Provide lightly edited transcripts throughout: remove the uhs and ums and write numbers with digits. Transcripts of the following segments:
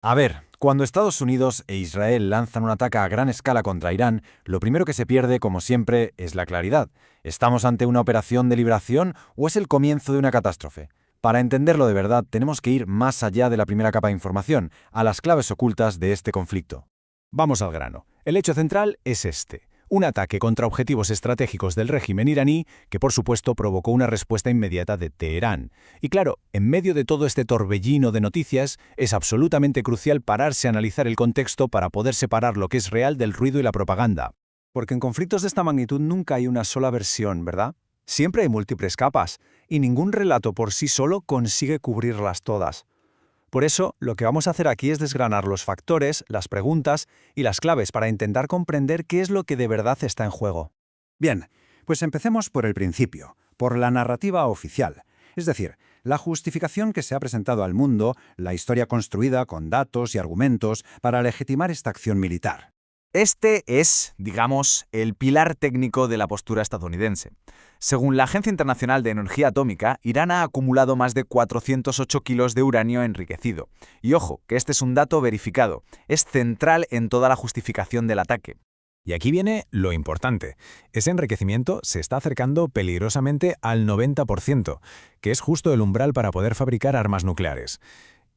A ver, cuando Estados Unidos e Israel lanzan un ataque a gran escala contra Irán, lo primero que se pierde, como siempre, es la claridad. ¿Estamos ante una operación de liberación o es el comienzo de una catástrofe? Para entenderlo de verdad, tenemos que ir más allá de la primera capa de información, a las claves ocultas de este conflicto. Vamos al grano. El hecho central es este. Un ataque contra objetivos estratégicos del régimen iraní que, por supuesto, provocó una respuesta inmediata de Teherán. Y claro, en medio de todo este torbellino de noticias, es absolutamente crucial pararse a analizar el contexto para poder separar lo que es real del ruido y la propaganda. Porque en conflictos de esta magnitud nunca hay una sola versión, ¿verdad? Siempre hay múltiples capas, y ningún relato por sí solo consigue cubrirlas todas. Por eso, lo que vamos a hacer aquí es desgranar los factores, las preguntas y las claves para intentar comprender qué es lo que de verdad está en juego. Bien, pues empecemos por el principio, por la narrativa oficial, es decir, la justificación que se ha presentado al mundo, la historia construida con datos y argumentos para legitimar esta acción militar. Este es, digamos, el pilar técnico de la postura estadounidense. Según la Agencia Internacional de Energía Atómica, Irán ha acumulado más de 408 kilos de uranio enriquecido. Y ojo, que este es un dato verificado. Es central en toda la justificación del ataque. Y aquí viene lo importante. Ese enriquecimiento se está acercando peligrosamente al 90%, que es justo el umbral para poder fabricar armas nucleares.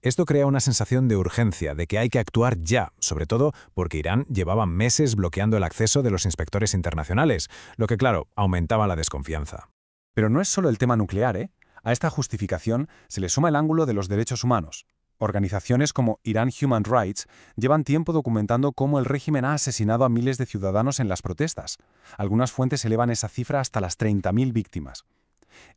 Esto crea una sensación de urgencia, de que hay que actuar ya, sobre todo porque Irán llevaba meses bloqueando el acceso de los inspectores internacionales, lo que, claro, aumentaba la desconfianza. Pero no es solo el tema nuclear, ¿eh? A esta justificación se le suma el ángulo de los derechos humanos. Organizaciones como Iran Human Rights llevan tiempo documentando cómo el régimen ha asesinado a miles de ciudadanos en las protestas. Algunas fuentes elevan esa cifra hasta las 30.000 víctimas.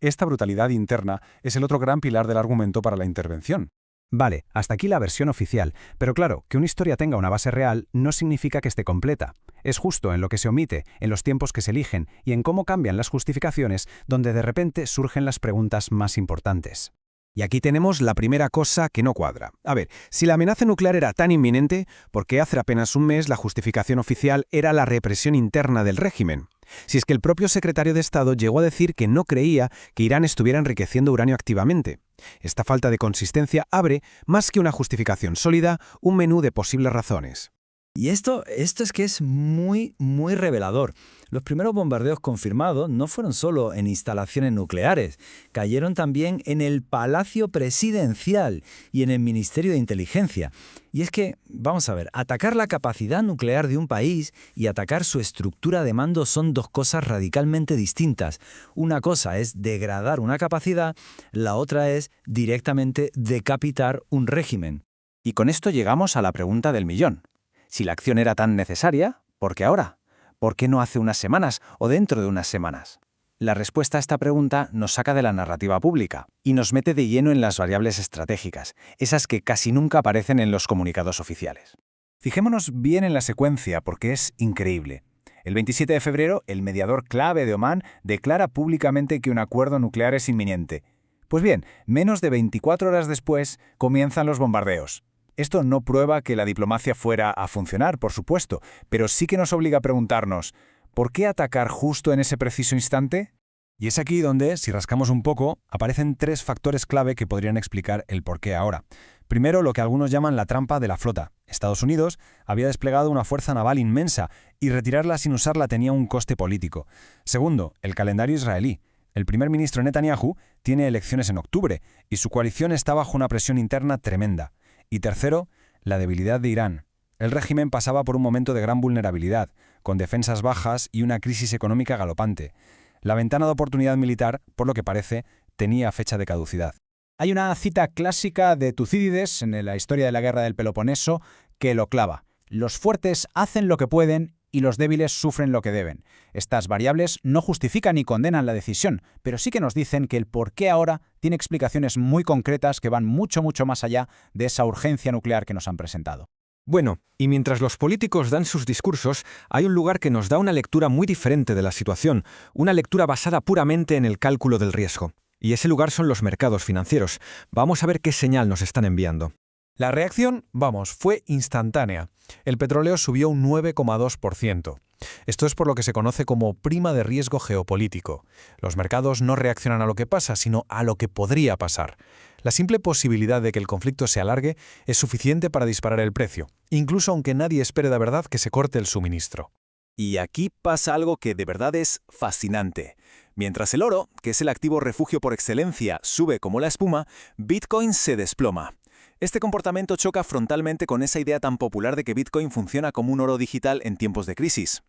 Esta brutalidad interna es el otro gran pilar del argumento para la intervención. Vale, hasta aquí la versión oficial, pero claro, que una historia tenga una base real no significa que esté completa. Es justo en lo que se omite, en los tiempos que se eligen y en cómo cambian las justificaciones donde de repente surgen las preguntas más importantes. Y aquí tenemos la primera cosa que no cuadra. A ver, si la amenaza nuclear era tan inminente, ¿por qué hace apenas un mes la justificación oficial era la represión interna del régimen? Si es que el propio secretario de Estado llegó a decir que no creía que Irán estuviera enriqueciendo uranio activamente. Esta falta de consistencia abre, más que una justificación sólida, un menú de posibles razones. Y esto es que es muy revelador. Los primeros bombardeos confirmados no fueron solo en instalaciones nucleares, cayeron también en el Palacio Presidencial y en el Ministerio de Inteligencia. Y es que, vamos a ver, atacar la capacidad nuclear de un país y atacar su estructura de mando son dos cosas radicalmente distintas. Una cosa es degradar una capacidad, la otra es directamente decapitar un régimen. Y con esto llegamos a la pregunta del millón. Si la acción era tan necesaria, ¿por qué ahora? ¿Por qué no hace unas semanas o dentro de unas semanas? La respuesta a esta pregunta nos saca de la narrativa pública y nos mete de lleno en las variables estratégicas, esas que casi nunca aparecen en los comunicados oficiales. Fijémonos bien en la secuencia porque es increíble. El 27 de febrero, el mediador clave de Omán declara públicamente que un acuerdo nuclear es inminente. Pues bien, menos de 24 horas después comienzan los bombardeos. Esto no prueba que la diplomacia fuera a funcionar, por supuesto, pero sí que nos obliga a preguntarnos, ¿por qué atacar justo en ese preciso instante? Y es aquí donde, si rascamos un poco, aparecen tres factores clave que podrían explicar el por qué ahora. Primero, lo que algunos llaman la trampa de la flota. Estados Unidos había desplegado una fuerza naval inmensa y retirarla sin usarla tenía un coste político. Segundo, el calendario israelí. El primer ministro Netanyahu tiene elecciones en octubre y su coalición está bajo una presión interna tremenda. Y tercero, la debilidad de Irán. El régimen pasaba por un momento de gran vulnerabilidad, con defensas bajas y una crisis económica galopante. La ventana de oportunidad militar, por lo que parece, tenía fecha de caducidad. Hay una cita clásica de Tucídides en la historia de la guerra del Peloponeso que lo clava. Los fuertes hacen lo que pueden y los débiles sufren lo que deben. Estas variables no justifican ni condenan la decisión, pero sí que nos dicen que el por qué ahora tiene explicaciones muy concretas que van mucho más allá de esa urgencia nuclear que nos han presentado. Bueno, y mientras los políticos dan sus discursos, hay un lugar que nos da una lectura muy diferente de la situación, una lectura basada puramente en el cálculo del riesgo. Y ese lugar son los mercados financieros. Vamos a ver qué señal nos están enviando. La reacción, vamos, fue instantánea. El petróleo subió un 9,2%. Esto es por lo que se conoce como prima de riesgo geopolítico. Los mercados no reaccionan a lo que pasa, sino a lo que podría pasar. La simple posibilidad de que el conflicto se alargue es suficiente para disparar el precio, incluso aunque nadie espere de verdad que se corte el suministro. Y aquí pasa algo que de verdad es fascinante. Mientras el oro, que es el activo refugio por excelencia, sube como la espuma, Bitcoin se desploma. Este comportamiento choca frontalmente con esa idea tan popular de que Bitcoin funciona como un oro digital en tiempos de crisis.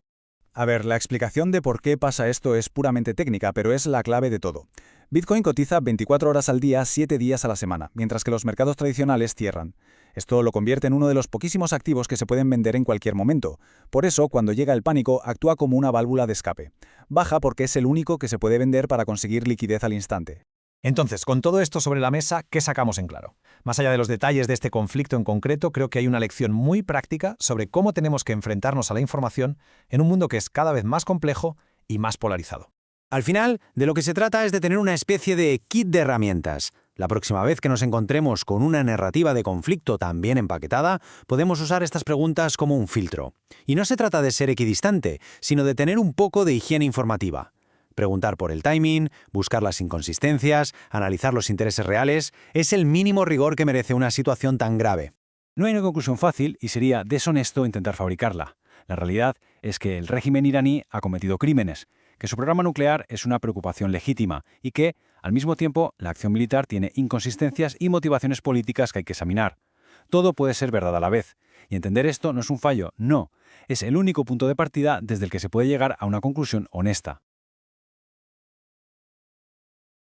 A ver, la explicación de por qué pasa esto es puramente técnica, pero es la clave de todo. Bitcoin cotiza 24 horas al día, 7 días a la semana, mientras que los mercados tradicionales cierran. Esto lo convierte en uno de los poquísimos activos que se pueden vender en cualquier momento. Por eso, cuando llega el pánico, actúa como una válvula de escape. Baja porque es el único que se puede vender para conseguir liquidez al instante. Entonces, con todo esto sobre la mesa, ¿qué sacamos en claro? Más allá de los detalles de este conflicto en concreto, creo que hay una lección muy práctica sobre cómo tenemos que enfrentarnos a la información en un mundo que es cada vez más complejo y más polarizado. Al final, de lo que se trata es de tener una especie de kit de herramientas. La próxima vez que nos encontremos con una narrativa de conflicto tan bien empaquetada, podemos usar estas preguntas como un filtro. Y no se trata de ser equidistante, sino de tener un poco de higiene informativa. Preguntar por el timing, buscar las inconsistencias, analizar los intereses reales, es el mínimo rigor que merece una situación tan grave. No hay una conclusión fácil y sería deshonesto intentar fabricarla. La realidad es que el régimen iraní ha cometido crímenes, que su programa nuclear es una preocupación legítima y que, al mismo tiempo, la acción militar tiene inconsistencias y motivaciones políticas que hay que examinar. Todo puede ser verdad a la vez, y entender esto no es un fallo, no, es el único punto de partida desde el que se puede llegar a una conclusión honesta.